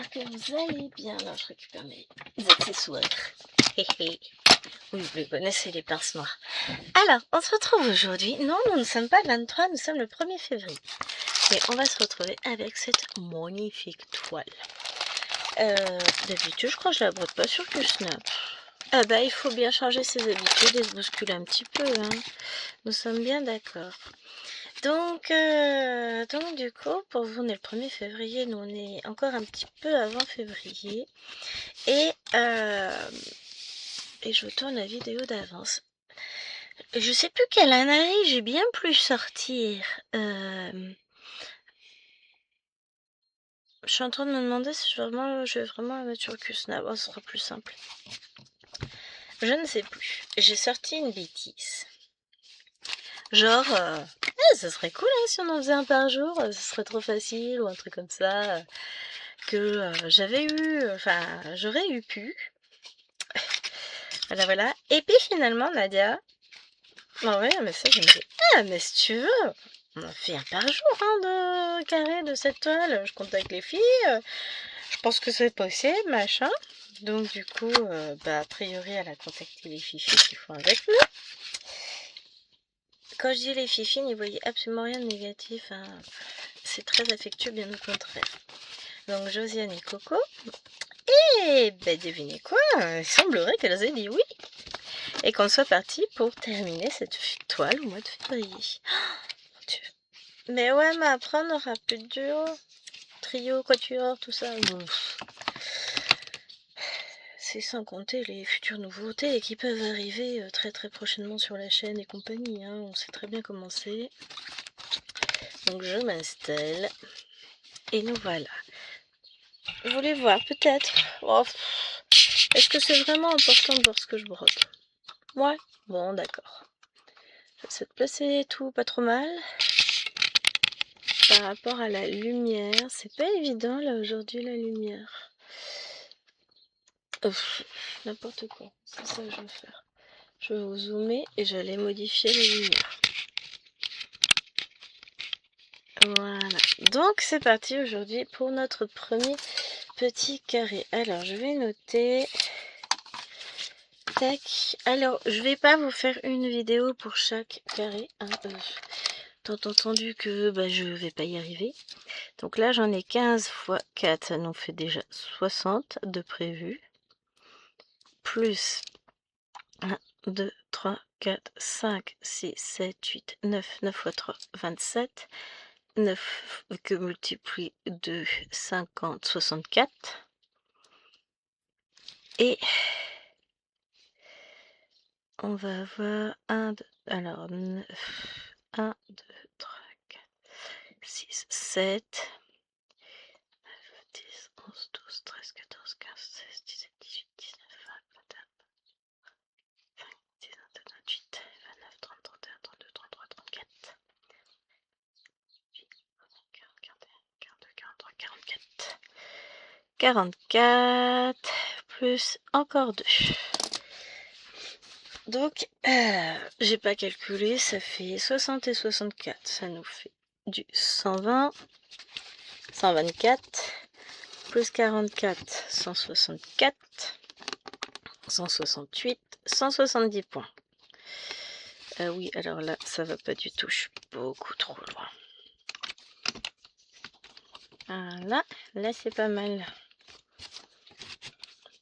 j'espère que vous allez bien. Alors je récupère mes accessoires. Oui, vous les connaissez, les pinces noires. Alors, on se retrouve aujourd'hui. Non, nous ne sommes pas le 23, nous sommes le 1er février. Et on va se retrouver avec cette magnifique toile. D'habitude, je crois que je la brode pas sur Q-Snap. Ah bah, il faut bien changer ses habitudes et se bousculer un petit peu, hein. Nous sommes bien d'accord. Donc du coup, pour vous, on est le 1er février, nous on est encore un petit peu avant février. Et je vous tourne la vidéo d'avance. Je sais plus quelle année j'ai bien pu sortir. Je suis en train de me demander si je vais vraiment la mettre sur Q-Snap. Oh, ce sera plus simple. Je ne sais plus. J'ai sorti une bêtise. Genre, ça serait cool hein, si on en faisait un par jour, ce serait trop facile ou un truc comme ça. Que j'aurais eu pu. Voilà. Et puis finalement, Nadia, oh ouais, mais ça, je me dis, ah, mais si tu veux, on en fait un par jour, hein, de carré de cette toile. Je contacte les filles, je pense que c'est possible, machin. Donc, du coup, a priori, elle a contacté les filles qui font avec nous. Quand je dis les filles, n'y voyez absolument rien de négatif, hein. C'est très affectueux, bien au contraire. Donc, Josiane et Coco. Et devinez quoi, il semblerait qu'elles aient dit oui. Et qu'on soit parti pour terminer cette toile au mois de février. Oh, mon Dieu. Mais ouais, mais après on n'aura plus de duo, trio, quatuor, tout ça. C'est sans compter les futures nouveautés qui peuvent arriver très très prochainement sur la chaîne et compagnie. Hein. On sait très bien comment c'est. Donc je m'installe. Et nous voilà. Vous voulez voir peut-être oh, est-ce que c'est vraiment important de voir ce que je brode? Ouais. Bon, d'accord. J'essaie de placer tout pas trop mal. Par rapport à la lumière, c'est pas évident là aujourd'hui la lumière. N'importe quoi, c'est ça que je vais faire. Je vais vous zoomer et j'allais modifier la lumière. Voilà, donc c'est parti aujourd'hui pour notre premier petit carré. Alors je vais noter. Tac. Alors je vais pas vous faire une vidéo pour chaque carré. Hein, tant entendu que je vais pas y arriver. Donc là j'en ai 15 x 4, ça nous fait déjà 60 de prévu. Plus 1, 2, 3, 4, 5, 6, 7, 8, 9, 9 x 3, 27. 9 que multiplie 2, 50, 64. Et on va avoir 1, 2, alors 9, 1, 2, 3, 4, 6, 7, 9, 10, 11, 12, 13, 14, 15, 16, 17, 18, 19, 20, 21, 25, 26, 27, 28, 29, 30, 31, 32, 33, 34, 40, 41, 42, 43, 44. 44 plus encore 2. Donc, j'ai pas calculé, ça fait 60 et 64. Ça nous fait du 120, 124, plus 44, 164, 168, 170 points. Oui, alors là, ça va pas du tout, je suis beaucoup trop loin. Voilà, là c'est pas mal.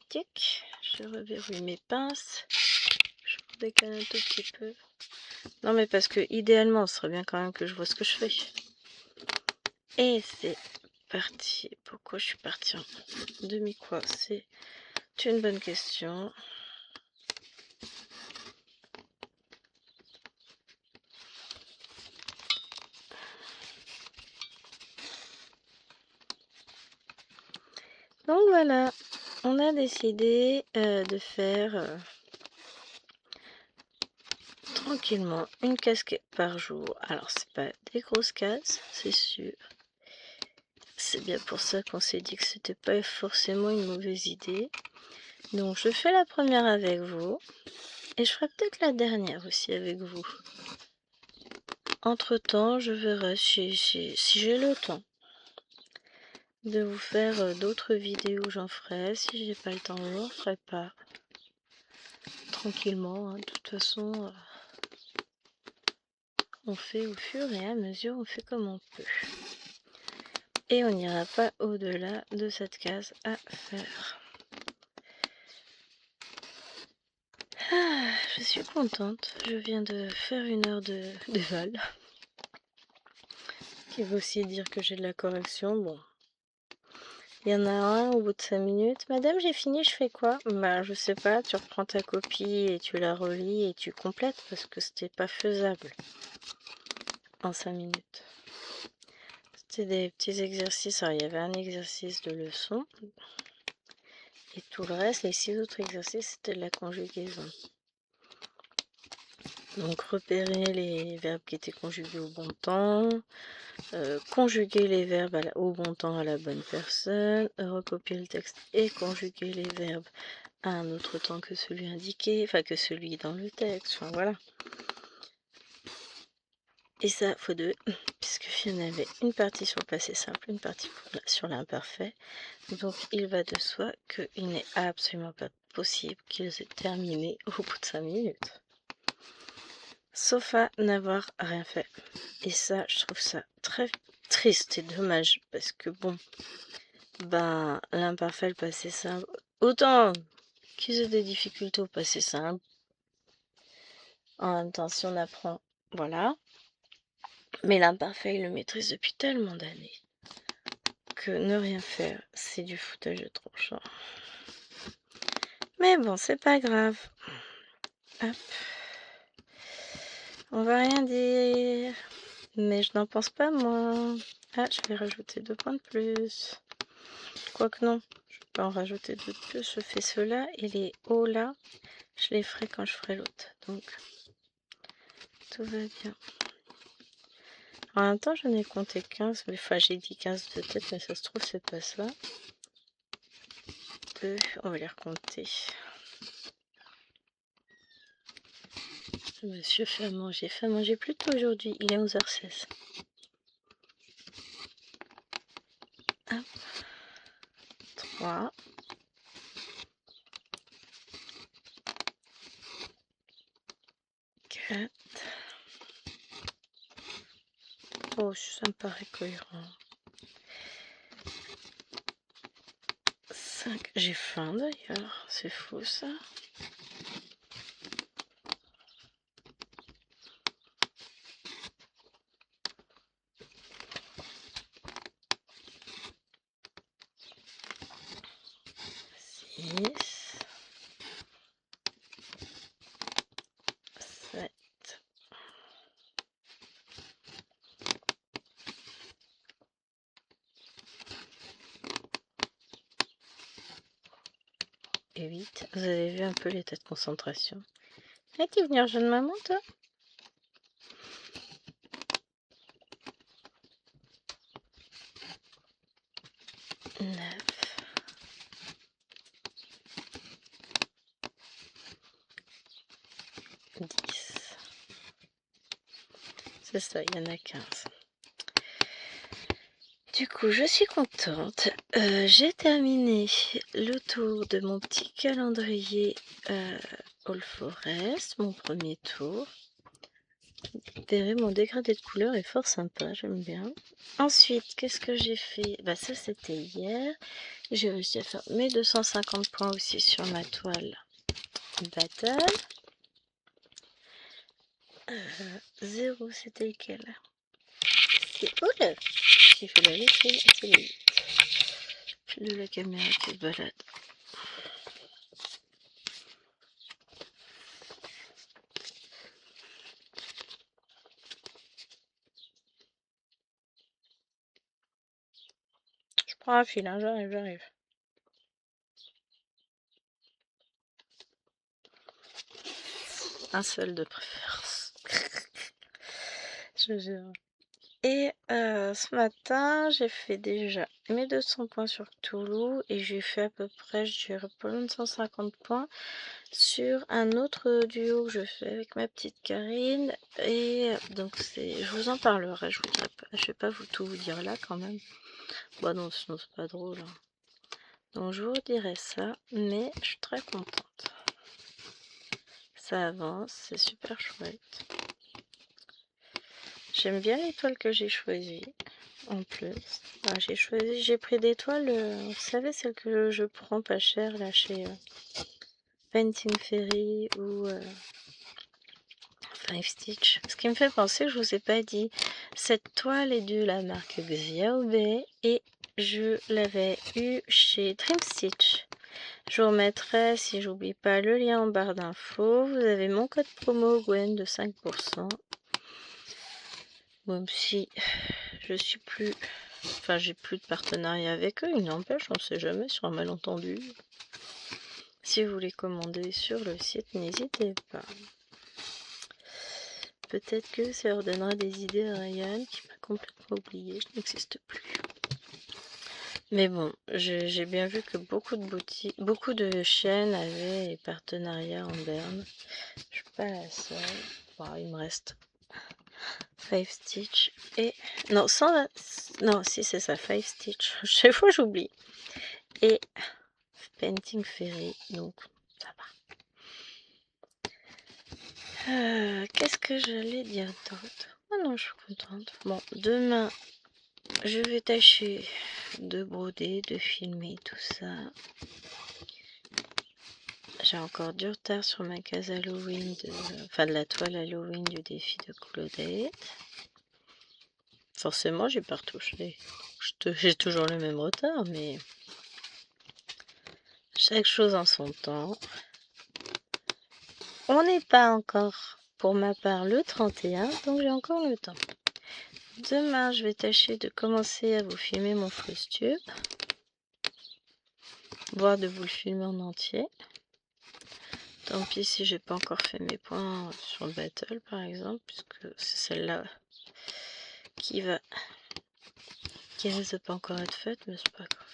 Tic, je reverrouille mes pinces. Je vous décale un tout petit peu. Non mais parce que idéalement, ce serait bien quand même que je vois ce que je fais. Et c'est parti. Pourquoi je suis partie en demi-quoi? C'est une bonne question. Donc voilà, on a décidé de faire tranquillement une casquette par jour. Alors c'est pas des grosses cases, c'est sûr. C'est bien pour ça qu'on s'est dit que c'était pas forcément une mauvaise idée. Donc je fais la première avec vous. Et je ferai peut-être la dernière aussi avec vous. Entre temps, je verrai si j'ai le temps. de vous faire d'autres vidéos, j'en ferai. Si j'ai pas le temps, je n'en ferai pas. Tranquillement, hein. De toute façon, on fait au fur et à mesure, on fait comme on peut. Et on n'ira pas au-delà de cette case à faire. Ah, je suis contente, je viens de faire 1 heure de vol. Qui veut aussi dire que j'ai de la correction, bon. Il y en a un au bout de 5 minutes. Madame, j'ai fini, je fais quoi? Bah, je sais pas, tu reprends ta copie et tu la relis et tu complètes parce que c'était pas faisable en 5 minutes. C'était des petits exercices. Alors, il y avait un exercice de leçon et tout le reste, les 6 autres exercices, c'était de la conjugaison. Donc, repérer les verbes qui étaient conjugués au bon temps, conjuguer les verbes au bon temps à la bonne personne, recopier le texte et conjuguer les verbes à un autre temps que celui indiqué, enfin que celui dans le texte, enfin voilà. Et ça, faut 2, puisqu'il y en avait une partie sur le passé simple, une partie sur l'imparfait. Donc il va de soi qu'il n'est absolument pas possible qu'ils aient terminé au bout de 5 minutes. Sauf à n'avoir rien fait. Et ça, je trouve ça très triste et dommage, parce que bon, ben, l'imparfait, le passé simple, autant qu'ils aient des difficultés au passé simple, en même temps, si on apprend, voilà. Mais l'imparfait, il le maîtrise depuis tellement d'années que ne rien faire, c'est du foutage de tronche. Mais bon, c'est pas grave. Hop. On va rien dire. Mais je n'en pense pas, moi. Ah, je vais rajouter 2 points de plus. Quoique non, je vais pas en rajouter 2 de plus. Je fais ceux-là et les hauts là, je les ferai quand je ferai l'autre. Donc, tout va bien. En même temps, j'en ai compté 15. Mais enfin, j'ai dit 15 de tête, mais ça se trouve, c'est pas ça. 2, on va les recompter. Monsieur fait à manger plus tôt aujourd'hui, il est 11h16. Hop. 3. 4. Oh, ça me paraît cohérent. 5. J'ai faim d'ailleurs, c'est fou ça. 6. 7. 8. Vous avez vu un peu l'état de concentration. Ah, tu es venu rejoindre maman, toi? 9. 10. C'est ça, il y en a 15. Du coup, je suis contente. J'ai terminé le tour de mon petit calendrier All Forest, mon premier tour. Vous verrez, mon dégradé de couleur est fort sympa, j'aime bien. Ensuite, qu'est-ce que j'ai fait? Bah ça, c'était hier. J'ai réussi à faire mes 250 points aussi sur ma toile Battle. 0, c'était lequel? C'est... Oh là! Qui fait la vaisselle? C'est le 8. De la caméra qui se balade. Je prends un fil, hein, j'arrive. Un seul de préférence. Je jure. Et ce matin, j'ai fait déjà mes 200 points sur Cthulhu et j'ai fait à peu près, je dirais, pas loin de 150 points sur un autre duo que je fais avec ma petite Karine. Et donc, je vous en parlerai, je vais pas tout vous dire là quand même. Bah non, sinon c'est pas drôle, hein. Donc je vous redirai ça, mais je suis très contente. Ça avance, c'est super chouette. J'aime bien l'étoile que j'ai choisie, en plus. Ah, j'ai pris des toiles, vous savez, celles que je prends pas cher, là, chez Painting Fairy ou Five Stitch. Ce qui me fait penser que je vous ai pas dit, cette toile est de la marque Xiaobe et je l'avais eu chez Dream Stitch. Je vous remettrai, si j'oublie pas, le lien en barre d'infos. Vous avez mon code promo Gwen de 5%. Même si je suis plus... Enfin, j'ai plus de partenariat avec eux, il n'empêche, on sait jamais sur un malentendu. Si vous voulez commander sur le site, n'hésitez pas. Peut-être que ça leur donnera des idées à Ryan, qui m'a complètement oublié, je n'existe plus. Mais bon, j'ai bien vu que beaucoup de boutiques, beaucoup de chaînes avaient des partenariats en berne. Je suis pas la seule. Bon, il me reste Five Stitch et... Non, non, si c'est ça, Five Stitch. Chaque fois j'oublie. Et Painting Fairy, donc ça va. Qu'est-ce que j'allais dire d'autre? Oh non, je suis contente. Bon, demain, je vais tâcher de broder, de filmer tout ça. J'ai encore du retard sur ma case Halloween, enfin de la toile Halloween du défi de Claudette. Forcément, j'ai pas retouché. J'ai toujours le même retard, mais chaque chose en son temps. On n'est pas encore, pour ma part, le 31, donc j'ai encore le temps. Demain, je vais tâcher de commencer à vous filmer mon Frustube, voire de vous le filmer en entier. Tant pis si j'ai pas encore fait mes points sur le battle, par exemple, puisque c'est celle-là qui risque de pas encore être faite, mais c'est pas grave.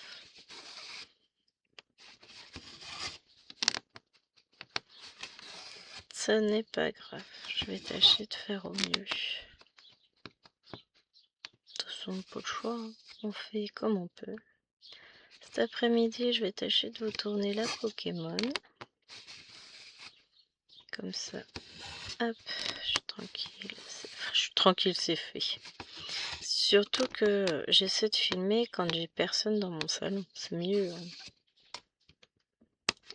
Ça n'est pas grave, je vais tâcher de faire au mieux. De toute façon, pas de choix, hein. On fait comme on peut. Cet après-midi, je vais tâcher de vous tourner la Pokémon. Comme ça. Hop, je suis tranquille. Enfin, je suis tranquille, c'est fait. Surtout que j'essaie de filmer quand j'ai personne dans mon salon. C'est mieux, hein.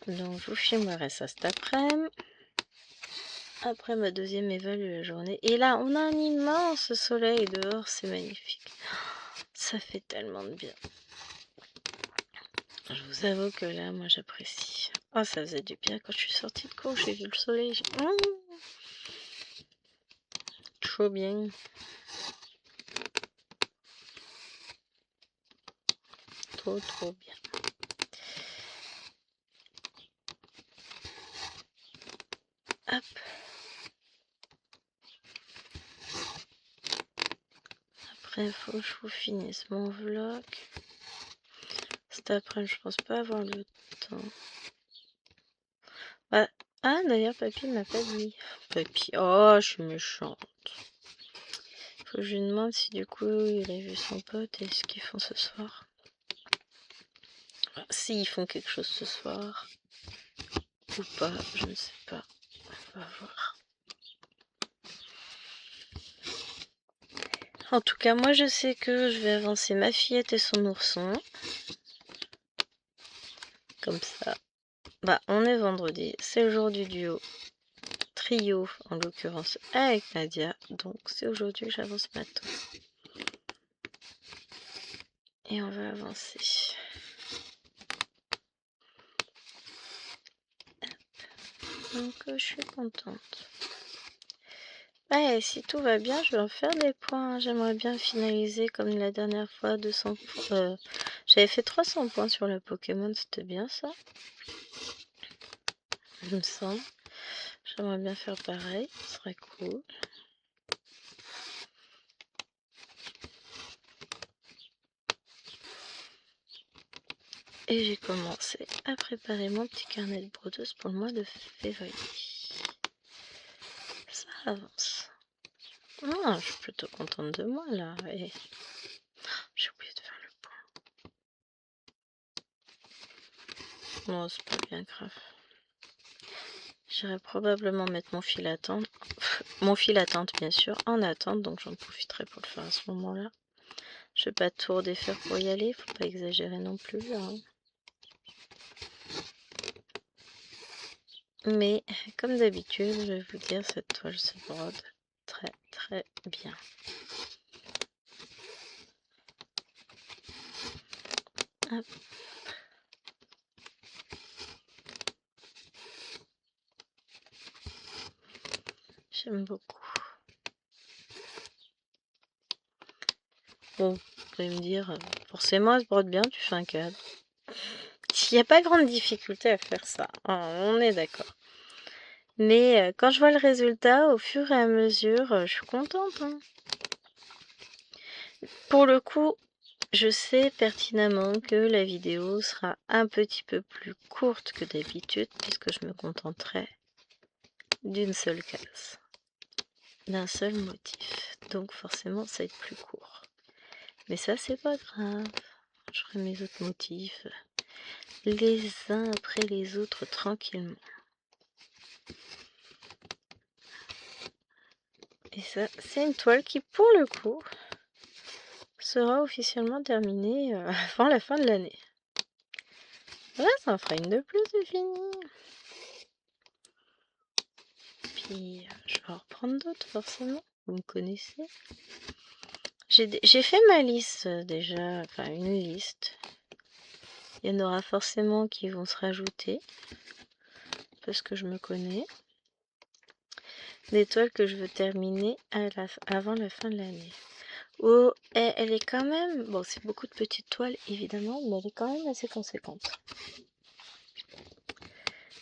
Donc, je vous filmerai ça cet après-midi. Après ma deuxième éval de la journée. Et là, on a un immense soleil dehors. C'est magnifique. Ça fait tellement de bien. Je vous avoue que là, moi, j'apprécie. Oh, ça faisait du bien quand je suis sortie de cours. J'ai vu le soleil. Trop bien. Trop, trop bien. Hop. Après, il faut que je vous finisse mon vlog. Cet après-midi, je pense pas avoir le temps. Bah, ah, d'ailleurs, papy m'a pas dit. Papy, oh, je suis méchante. Faut que je lui demande si du coup il a vu son pote et ce qu'ils font ce soir. Enfin, s'ils font quelque chose ce soir ou pas, je ne sais pas. On va voir. En tout cas, moi je sais que je vais avancer ma fillette et son ourson. Comme ça. Bah, on est vendredi, c'est le jour du duo. Trio, en l'occurrence, avec Nadia. Donc, c'est aujourd'hui que j'avance ma tour. Et on va avancer. Donc, je suis contente. Ouais, si tout va bien, je vais en faire des points. J'aimerais bien finaliser comme la dernière fois 200 points. J'avais fait 300 points sur le Pokémon, c'était bien ça. Il me semble. J'aimerais bien faire pareil, ce serait cool. Et j'ai commencé à préparer mon petit carnet de brodeuse pour le mois de février. Ça avance. Ah, je suis plutôt contente de moi là. Et j'ai oublié de faire le point. Non, c'est pas bien grave. J'irai probablement mettre mon fil à tendre. Mon fil à tendre, bien sûr, en attente. Donc j'en profiterai pour le faire à ce moment-là. Je vais pas tout redéfaire pour y aller. Faut pas exagérer non plus. Hein. Mais comme d'habitude, je vais vous dire, cette toile se brode très très bien. Hop. J'aime beaucoup. Bon, vous pouvez me dire, forcément, elle se brode bien, tu fais un cadre. Il n'y a pas grande difficulté à faire ça, on est d'accord. Mais quand je vois le résultat, au fur et à mesure, je suis contente. Hein. Pour le coup, je sais pertinemment que la vidéo sera un petit peu plus courte que d'habitude, puisque je me contenterai d'une seule case, d'un seul motif. Donc forcément, ça va être plus court. Mais ça, c'est pas grave. Je ferai mes autres motifs les uns après les autres tranquillement. Et ça, c'est une toile qui, pour le coup, sera officiellement terminée avant la fin de l'année. Voilà, ça en fera une de plus, c'est fini. Puis, je vais en reprendre d'autres, forcément. Vous me connaissez. J'ai fait ma liste déjà, enfin une liste. Il y en aura forcément qui vont se rajouter, parce que je me connais. Des toiles que je veux terminer avant la fin de l'année. Oh, elle est quand même... Bon, c'est beaucoup de petites toiles, évidemment, mais elle est quand même assez conséquente.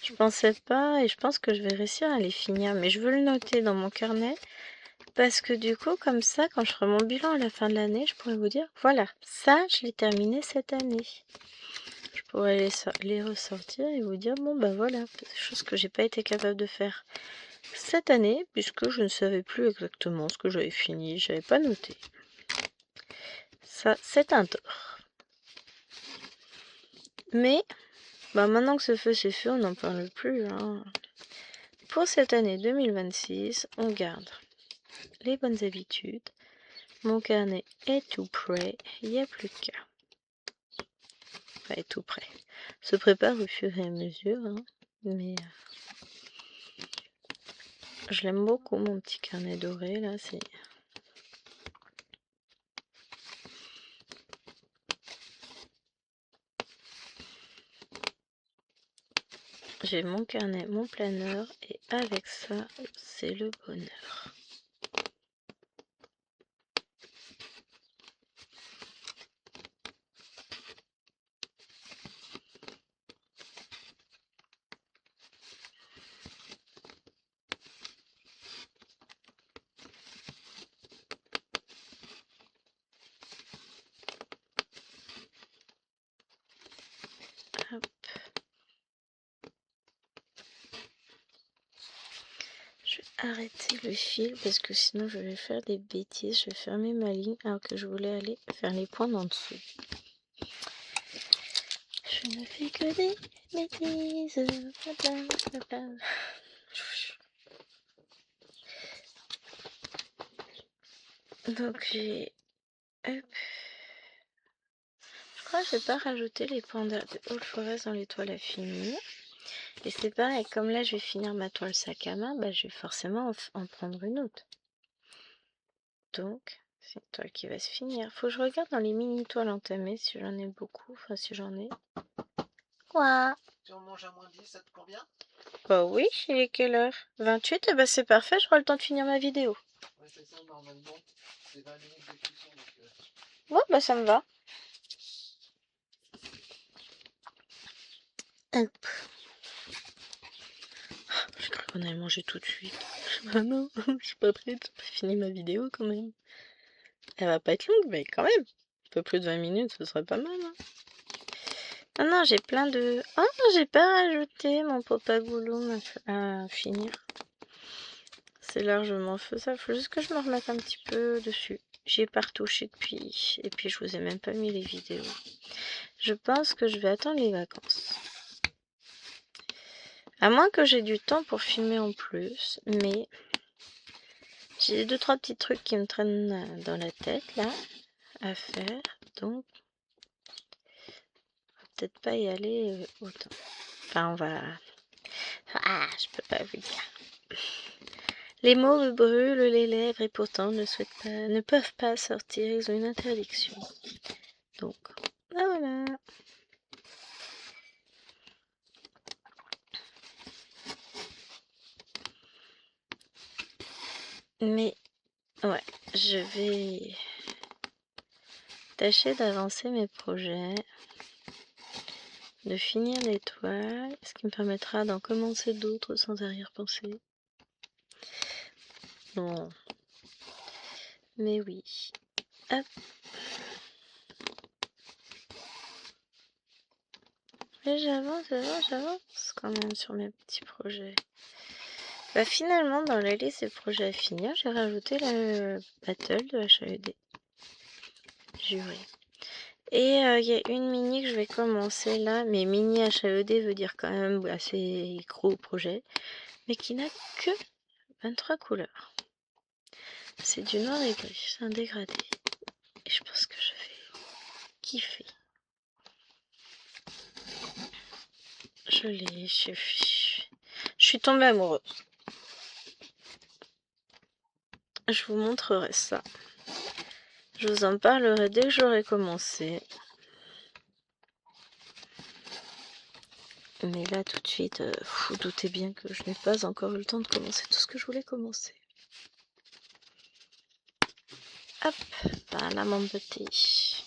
Je pensais pas, et je pense que je vais réussir à les finir, mais je veux le noter dans mon carnet, parce que du coup, comme ça, quand je ferai mon bilan à la fin de l'année, je pourrais vous dire, voilà, ça, je l'ai terminé cette année. Je pourrais les ressortir et vous dire, bon, bah voilà, des choses que j'ai pas été capable de faire cette année, puisque je ne savais plus exactement ce que j'avais fini, j'avais pas noté. Ça, c'est un tort. Mais, bah maintenant que ce feu c'est fait, on n'en parle plus. Hein. Pour cette année 2026, on garde les bonnes habitudes. Mon carnet est tout prêt, il n'y a plus qu'à. Enfin, est tout prêt. Se prépare au fur et à mesure, hein. Mais je l'aime beaucoup, mon petit carnet doré, là, c'est... J'ai mon carnet, mon planeur, et avec ça, c'est le bonheur. Hop. Je vais arrêter le fil parce que sinon je vais faire des bêtises. Je vais fermer ma ligne alors que je voulais aller faire les points en dessous. Je ne fais que des bêtises. Donc j'ai... Hop. Je crois que je vais pas rajouter les points de All Forest dans les toiles à finir. Et c'est pareil, comme là je vais finir ma toile sac à main, bah, je vais forcément en prendre une autre. Donc, c'est une toile qui va se finir. Faut que je regarde dans les mini toiles entamées si j'en ai beaucoup. Enfin, si j'en ai. Quoi? Si on mange à moins 10, ça te convient? Bah oui, il est quelle heure? 28? Et bah c'est parfait, j'aurai le temps de finir ma vidéo. Ouais, c'est ça, normalement. C'est 20 minutes de cuisson. Ouais, bah ça me va. Hop. Je crois qu'on allait manger tout de suite. Ah non, je suis pas prête, j'ai pas fini ma vidéo quand même. Elle va pas être longue, mais quand même. Un peu plus de 20 minutes, ce serait pas mal. Hein. Ah non, j'ai plein de... Ah, j'ai pas rajouté mon Popagouloum à finir. C'est largement faisable, faut juste que je me remette un petit peu dessus. J'y ai pas retouché depuis, et puis je vous ai même pas mis les vidéos. Je pense que je vais attendre les vacances. À moins que j'ai du temps pour filmer en plus, mais j'ai 2-3 petits trucs qui me traînent dans la tête là à faire, donc on va peut-être pas y aller autant. Enfin, on va. Ah, je peux pas vous dire. Les mots me brûlent les lèvres et pourtant ne peuvent pas sortir. Ils ont une interdiction. Donc, ah voilà. Mais ouais, je vais tâcher d'avancer mes projets, de finir les toiles, ce qui me permettra d'en commencer d'autres sans arrière-pensée. Non. Mais oui. Hop. Mais j'avance quand même sur mes petits projets. Bah finalement, dans la liste des projets à finir, j'ai rajouté le battle de HAED. Juré. Et il y a une mini que je vais commencer là, mais mini HAED veut dire quand même assez gros projet, mais qui n'a que 23 couleurs. C'est du noir et gris, c'est un dégradé. Et je pense que je vais kiffer. Je suis tombée amoureuse. Je vous montrerai ça. Je vous en parlerai dès que j'aurai commencé. Mais là, tout de suite, vous doutez bien que je n'ai pas encore eu le temps de commencer tout ce que je voulais commencer. Hop, voilà mon petit.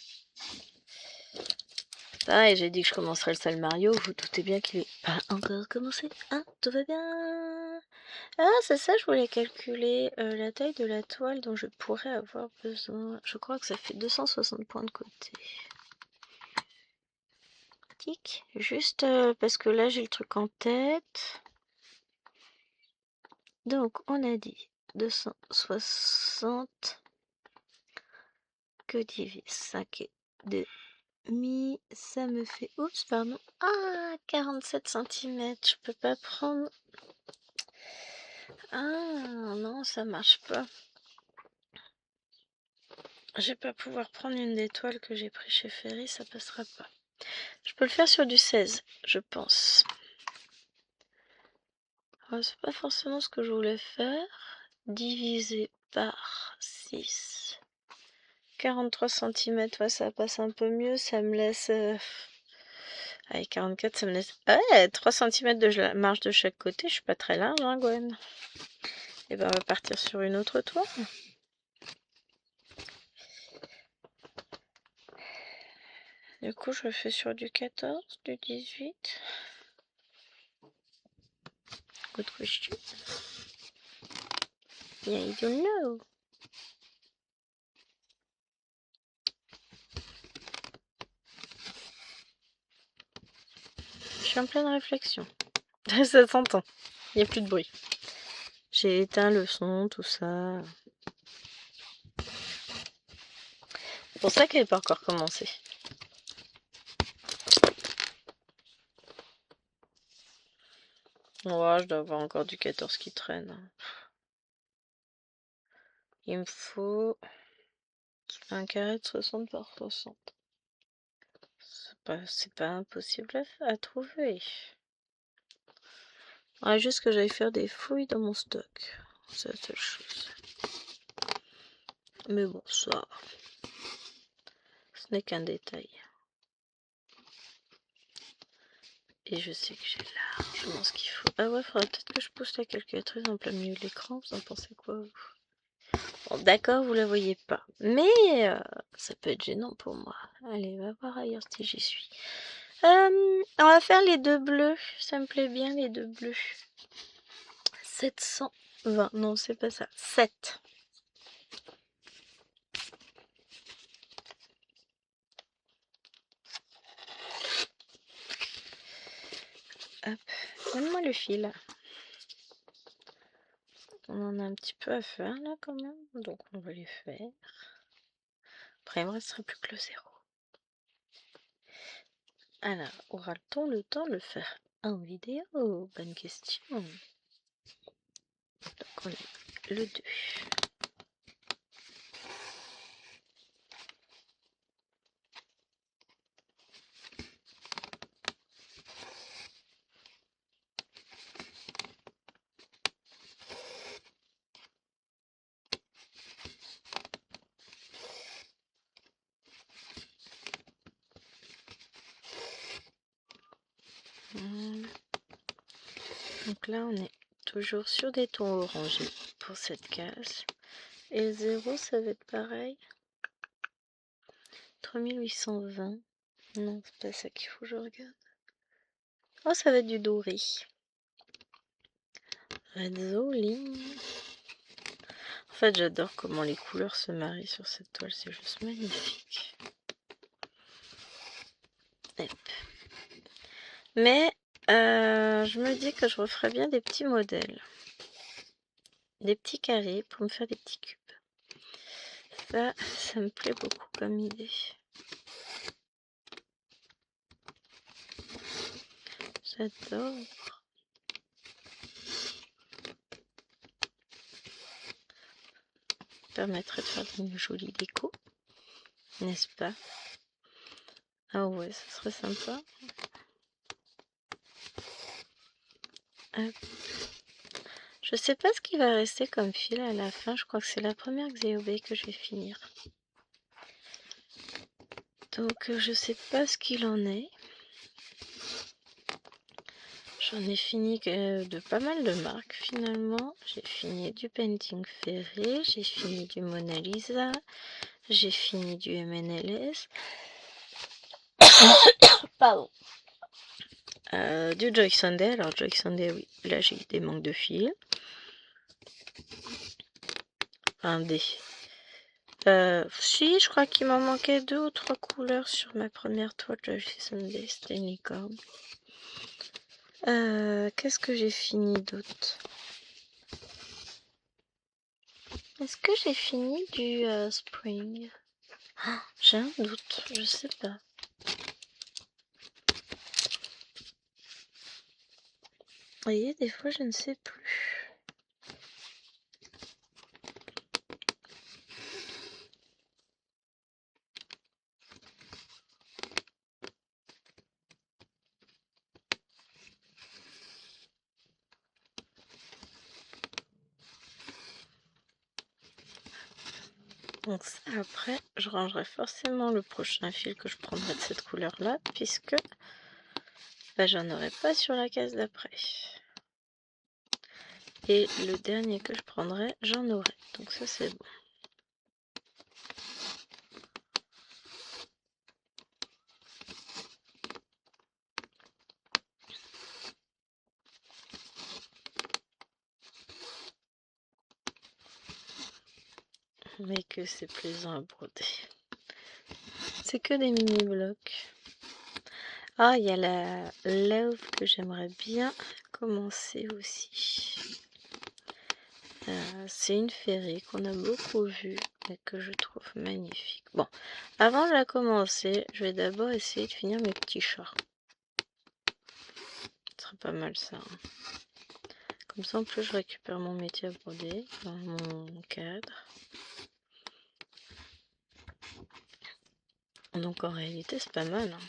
Pareil, j'ai dit que je commencerais le sale Mario, vous doutez bien qu'il est pas encore commencé. Hein, tout va bien. Ah, c'est ça, je voulais calculer la taille de la toile dont je pourrais avoir besoin. Je crois que ça fait 260 points de côté. Tic, juste parce que là j'ai le truc en tête. Donc on a dit 260 que divise 5 et demi, ça me fait... Oups, pardon. Ah, 47 cm, je peux pas prendre... Ah, non, ça marche pas. Je vais pas pouvoir prendre une des toiles que j'ai pris chez Ferry, ça passera pas. Je peux le faire sur du 16, je pense. C'est pas forcément ce que je voulais faire. Divisé par 6. 43 cm, ouais, ça passe un peu mieux, ça me laisse... Allez, 44, ça me laisse... Ouais, 3 cm de marge de chaque côté, je suis pas très large, hein, Gwen. Et ben, on va partir sur une autre toile. Du coup, je fais sur du 14, du 18. Good question. Yeah, you don't know. Je suis en pleine réflexion. Ça s'entend. Il n'y a plus de bruit. J'ai éteint le son, tout ça. C'est pour ça qu'elle n'est pas encore commencée. Ouais, je dois avoir encore du 14 qui traîne. Il me faut un carré de 60 par 60. C'est pas impossible à trouver. Ouais, juste que j'aille faire des fouilles dans mon stock. C'est la seule chose. Mais bon, ça, ce n'est qu'un détail. Et je sais que j'ai largement ce qu'il faut. Ah ouais, faudrait peut-être que je pousse la calculatrice en plein milieu de l'écran. Vous en pensez quoi, vous? Bon, d'accord, vous la voyez pas. Mais ça peut être gênant pour moi. Allez, va voir ailleurs si j'y suis. On va faire les deux bleus. Ça me plaît bien, les deux bleus. 720. Non, c'est pas ça. 7. Hop. Donne-moi le fil. On en a un petit peu à faire là quand même. Donc on va les faire. Après, il me restera plus que le 0. Alors, aura-t-on le temps de le faire en vidéo? Bonne question. Donc on est le 2. Donc là, on est toujours sur des tons orangés pour cette case. Et le 0, ça va être pareil. 3820. Non, c'est pas ça qu'il faut que je regarde. Oh, ça va être du doré. Redzoling. En fait, j'adore comment les couleurs se marient sur cette toile. C'est juste magnifique. Hop. Mais je me dis que je referais bien des petits modèles. Des petits carrés pour me faire des petits cubes. Ça me plaît beaucoup comme idée. J'adore. Permettrait de faire une jolie déco, n'est-ce pas? Ah ouais, ça serait sympa. Hop. Je sais pas ce qui va rester comme fil à la fin. Je crois que c'est la première Xéobé que je vais finir. Donc je sais pas ce qu'il en est. J'en ai fini de pas mal de marques finalement. J'ai fini du Painting Ferré, j'ai fini du Mona Lisa, j'ai fini du MNLS. Pardon. Du Joy Sunday. Alors Joy Sunday, oui, là j'ai eu des manques de fil. Un dé. Si, je crois qu'il m'en manquait 2 ou 3 couleurs sur ma première toile Joy Sunday, c'était une licorne. Qu'est-ce que j'ai fini d'autre? Est-ce que j'ai fini du Spring? Oh, j'ai un doute, je sais pas. Vous voyez, des fois je ne sais plus. Donc ça, après, je rangerai forcément le prochain fil que je prendrai de cette couleur-là, puisque bah, j'en aurai pas sur la case d'après. Et le dernier que je prendrai, j'en aurai. Donc ça, c'est bon. Mais que c'est plaisant à broder. C'est que des mini-blocs. Ah, il y a la Love que j'aimerais bien commencer aussi. C'est une féerie qu'on a beaucoup vue et que je trouve magnifique. Bon, avant de la commencer, je vais d'abord essayer de finir mes petits chats. Ce serait pas mal ça. Hein. Comme ça, en plus, je récupère mon métier à broder dans mon cadre. Donc en réalité, c'est pas mal. Hein.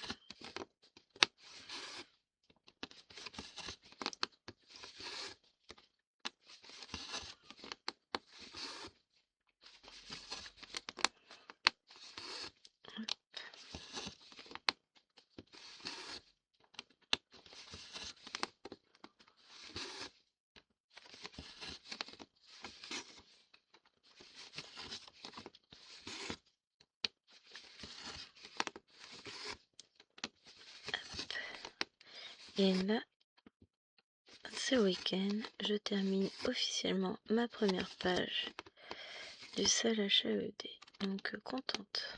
Et là, ce week-end, je termine officiellement ma première page du Salash AED. Donc contente.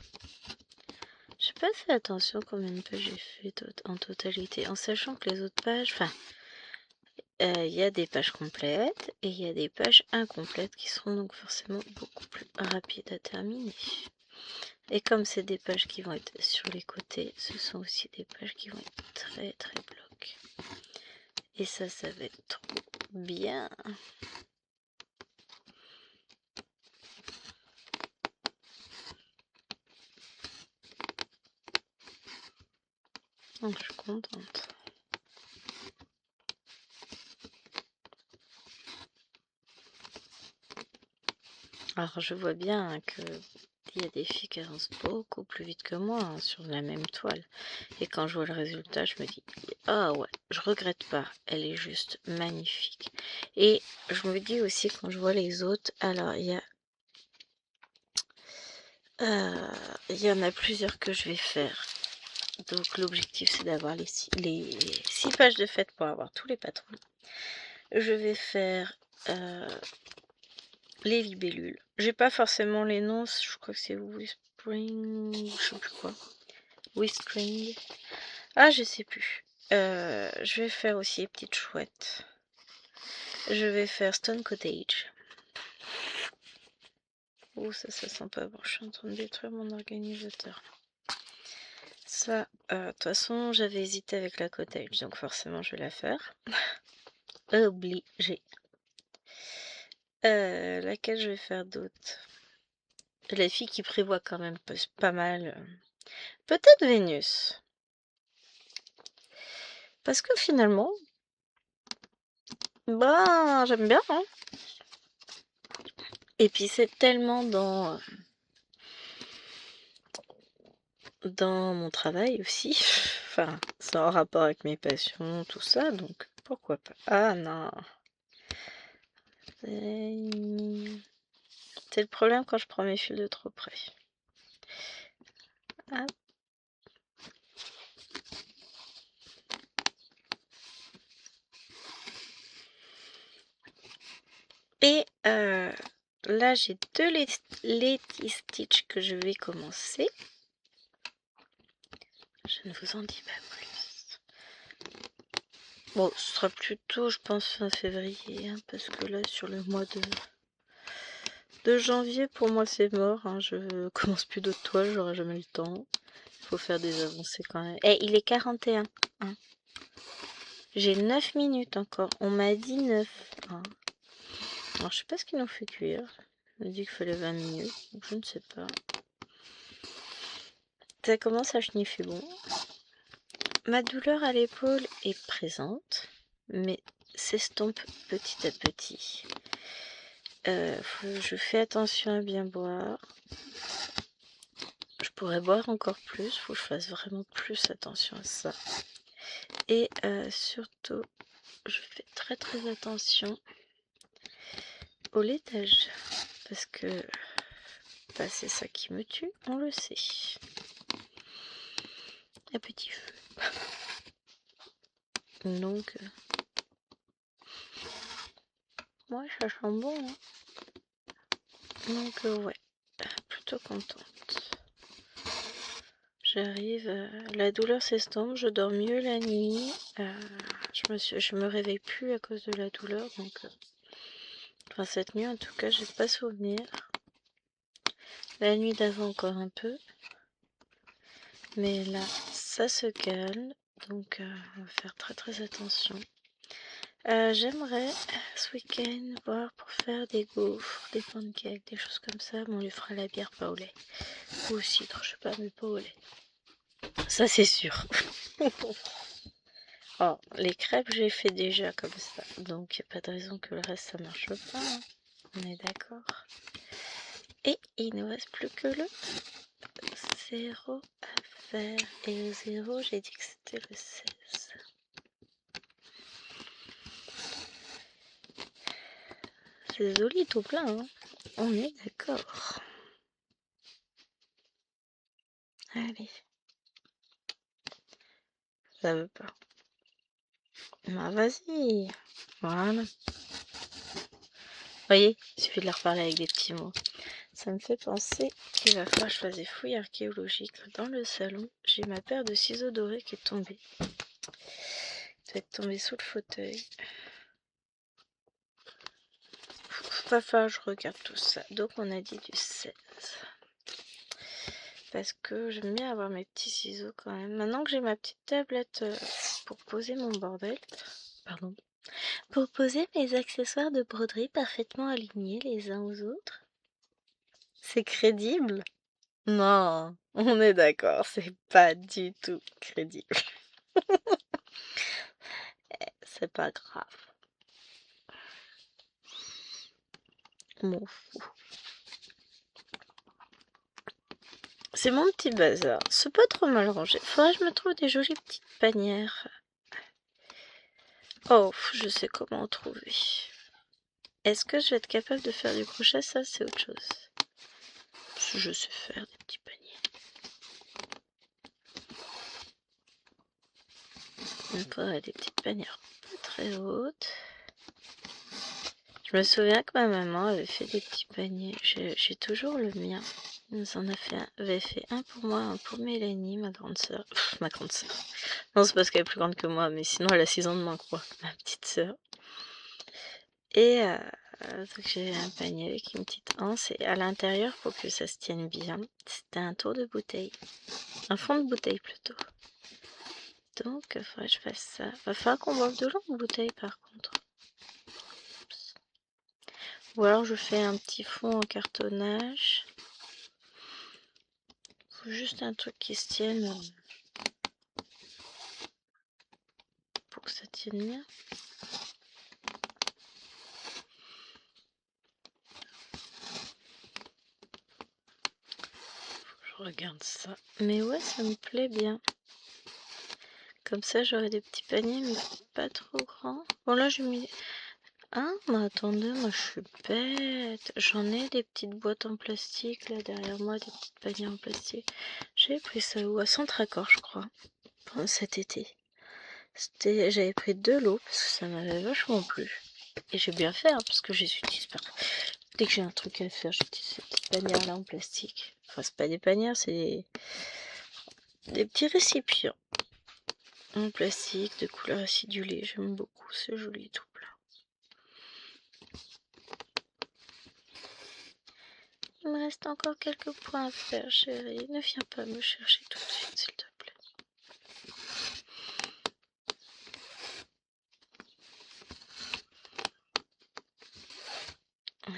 J'ai pas fait attention combien de pages j'ai fait en totalité, en sachant que les autres pages, enfin, il y a des pages complètes et il y a des pages incomplètes qui seront donc forcément beaucoup plus rapides à terminer. Et comme c'est des pages qui vont être sur les côtés, ce sont aussi des pages qui vont être très très blocs. Et ça va être trop bien. Oh, je suis contente. Alors je vois bien que il y a des filles qui avancent beaucoup plus vite que moi hein, sur la même toile. Et quand je vois le résultat, je me dis, ah ouais, je regrette pas, elle est juste magnifique. Et je me dis aussi quand je vois les autres, alors il y en a plusieurs que je vais faire. Donc l'objectif c'est d'avoir les 6 pages de fête pour avoir tous les patrons. Je vais faire les libellules. J'ai pas forcément les noms, je crois que c'est Whispering, je sais plus quoi. Whispering. Ah, je sais plus. Je vais faire aussi les petites chouettes. Je vais faire Stone Cottage. Oh, ça sent pas bon. Je suis en train de détruire mon organisateur. Ça, de toute façon, j'avais hésité avec la cottage, donc forcément, je vais la faire. Obligé. Laquelle je vais faire d'autre? La fille qui prévoit quand même pas mal. Peut-être Vénus. Parce que finalement, bah, j'aime bien, hein. Et puis c'est tellement dans mon travail aussi. Enfin, c'est en rapport avec mes passions, tout ça, donc pourquoi pas. Ah non. C'est le problème quand je prends mes fils de trop près. Ah. Et là, j'ai deux Lady Stitch que je vais commencer. Je ne vous en dis pas plus. Bon, ce sera plutôt, je pense, fin février, hein, parce que là, sur le mois de janvier, pour moi, c'est mort. Hein, je commence plus d'autres toiles, j'aurai jamais le temps. Il faut faire des avancées quand même. Eh, il est 41. Hein. J'ai 9 minutes encore. On m'a dit 9. Hein. Alors, je sais pas ce qu'il nous fait cuire. On m'a dit qu'il fallait 20 minutes, donc je ne sais pas. Ça commence à sniffer bon. Ma douleur à l'épaule est présente, mais s'estompe petit à petit. Je fais attention à bien boire. Je pourrais boire encore plus, faut que je fasse vraiment plus attention à ça. Et surtout, je fais très attention au laitage, parce que bah, c'est ça qui me tue, on le sait. À petit feu. Donc, moi ça sent bon. Hein. Donc, ouais, plutôt contente. J'arrive, la douleur s'estompe, je dors mieux la nuit. Je me réveille plus à cause de la douleur, donc enfin cette nuit en tout cas, j'ai pas souvenir. La nuit d'avant encore un peu, mais là ça se calme, donc on va faire très attention. J'aimerais ce week-end voir pour faire des gaufres, des pancakes, des choses comme ça, mais on lui fera la bière pas au lait. Ou au cidre, je sais pas, mais pas au lait. Ça c'est sûr. Oh, les crêpes, j'ai fait déjà comme ça, donc il n'y a pas de raison que le reste ça marche pas. Hein. On est d'accord. Et il ne reste plus que le 0 à faire. Et le 0, j'ai dit que c'était le 16. C'est joli tout plein, hein. On est d'accord. Allez. Ça veut pas. Bah vas-y. Voilà. Voyez, il suffit de la reparler avec des petits mots. Ça me fait penser qu'il va falloir que je fasse des fouilles archéologiques. Dans le salon, j'ai ma paire de ciseaux dorés qui est tombée. Ça va être tombé sous le fauteuil. Va falloir que je regarde tout ça. Donc on a dit du 16. Parce que j'aime bien avoir mes petits ciseaux quand même. Maintenant que j'ai ma petite tablette pour poser mon bordel, Pardon. Pour poser mes accessoires de broderie parfaitement alignés les uns aux autres. C'est crédible? Non, on est d'accord, c'est pas du tout crédible. C'est pas grave. M'en fous. C'est mon petit bazar. C'est pas trop mal rangé. Faudrait que je me trouve des jolies petites panières. Oh, je sais comment en trouver. Est-ce que je vais être capable de faire du crochet? Ça, c'est autre chose. Parce que je sais faire des petits paniers. Il me faudrait des petites panières pas très hautes. Je me souviens que ma maman avait fait des petits paniers. J'ai toujours le mien. Elle nous en avait fait un pour moi, un pour Mélanie, ma grande sœur. Ma grande sœur. Non, c'est parce qu'elle est plus grande que moi, mais sinon elle a 6 ans de moins, quoi. Ma petite sœur. Et donc j'ai un panier avec une petite anse. Et à l'intérieur, pour que ça se tienne bien, c'était un tour de bouteille. Un fond de bouteille plutôt. Donc, il faudrait que je fasse ça. Va falloir qu'on boive de l'eau en bouteille par contre. Ou alors je fais un petit fond en cartonnage. Faut juste un truc qui se tienne pour que ça tienne bien. Faut que je regarde ça. Mais ouais, ça me plaît bien. Comme ça, j'aurai des petits paniers, mais pas trop grands. Bon, là, j'ai mis... Ah, mais attendez, moi, je suis bête. J'en ai des petites boîtes en plastique, là, derrière moi, des petites paniers en plastique. J'avais pris ça où? À Centracor, je crois, pendant cet été. J'avais pris 2 lots, parce que ça m'avait vachement plu. Et j'ai bien fait, hein, parce que je les utilise pas. Dès que j'ai un truc à faire, j'utilise ces petites panières-là en plastique. Enfin, c'est pas des panières, c'est des petits récipients en plastique de couleur acidulée. J'aime beaucoup, c'est joli tout plein. Il me reste encore quelques points à faire, chérie. Ne viens pas me chercher tout de suite, s'il te plaît. Hop.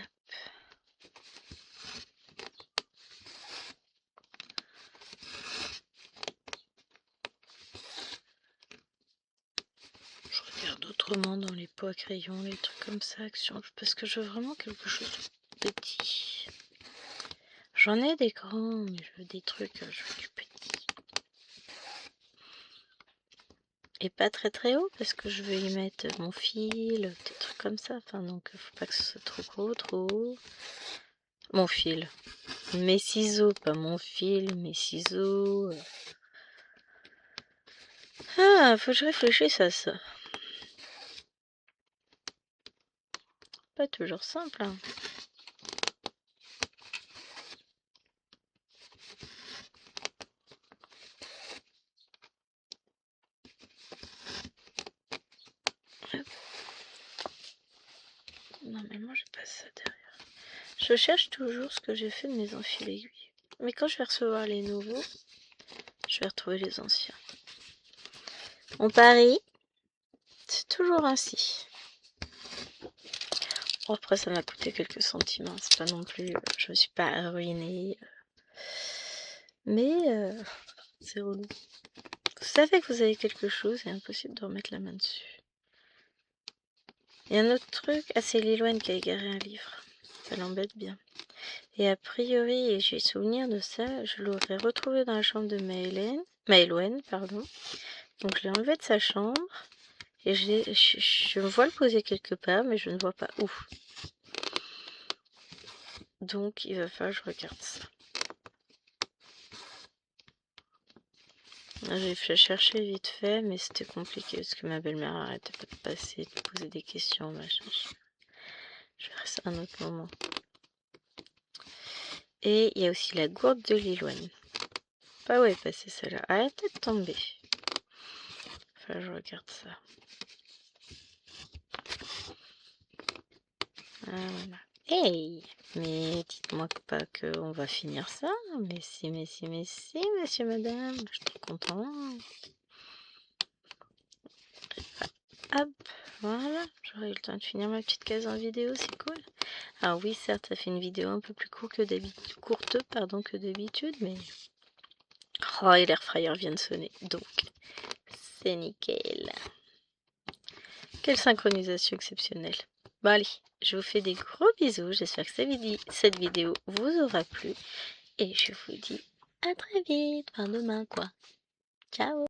Je regarde autrement dans les pots à crayons, les trucs comme ça, parce que je veux vraiment quelque chose de petit. J'en ai des grands, mais je veux des trucs, je veux du petit. Et pas très très haut, parce que je veux y mettre mon fil, des trucs comme ça. Enfin, donc, faut pas que ce soit trop gros, trop haut. Mon fil. Mes ciseaux, pas mon fil, mes ciseaux. Ah, faut que je réfléchisse à ça. Pas toujours simple, hein. Normalement, j'ai pas ça derrière. Je cherche toujours ce que j'ai fait de mes enfilés aiguilles. Mais quand je vais recevoir les nouveaux, je vais retrouver les anciens. On parie, c'est toujours ainsi. Bon, après, ça m'a coûté quelques centimes, hein. C'est pas non plus... je me suis pas ruinée. Mais c'est relou. Vous savez que vous avez quelque chose, c'est impossible de remettre la main dessus. Il y a un autre truc, ah c'est Liloine qui a égaré un livre. Ça l'embête bien. Et a priori, et j'ai souvenir de ça, je l'aurais retrouvé dans la chambre de Maëloine, pardon. Donc je l'ai enlevé de sa chambre et je vois le poser quelque part, mais je ne vois pas où. Donc il va falloir que je regarde ça. J'ai cherché vite fait, mais c'était compliqué parce que ma belle-mère arrêtait pas de passer, de poser des questions, machin. Je verrai ça à un autre moment. Et il y a aussi la gourde de Liloine. Pas où est passée celle-là. Ah, elle est peut-être tombée. Enfin, je regarde ça. Ah, voilà. Hey! Mais dites-moi pas qu'on va finir ça. Mais si, monsieur, madame. Je suis trop contente. Hop, voilà, j'aurai eu le temps de finir ma petite case en vidéo, c'est cool. Alors oui, certes, ça fait une vidéo un peu plus courte que d'habitude, mais... Oh, et l'air fryer vient de sonner, donc c'est nickel. Quelle synchronisation exceptionnelle. Bon allez, je vous fais des gros bisous, j'espère que cette vidéo vous aura plu. Et je vous dis à très vite, enfin demain quoi. Ciao!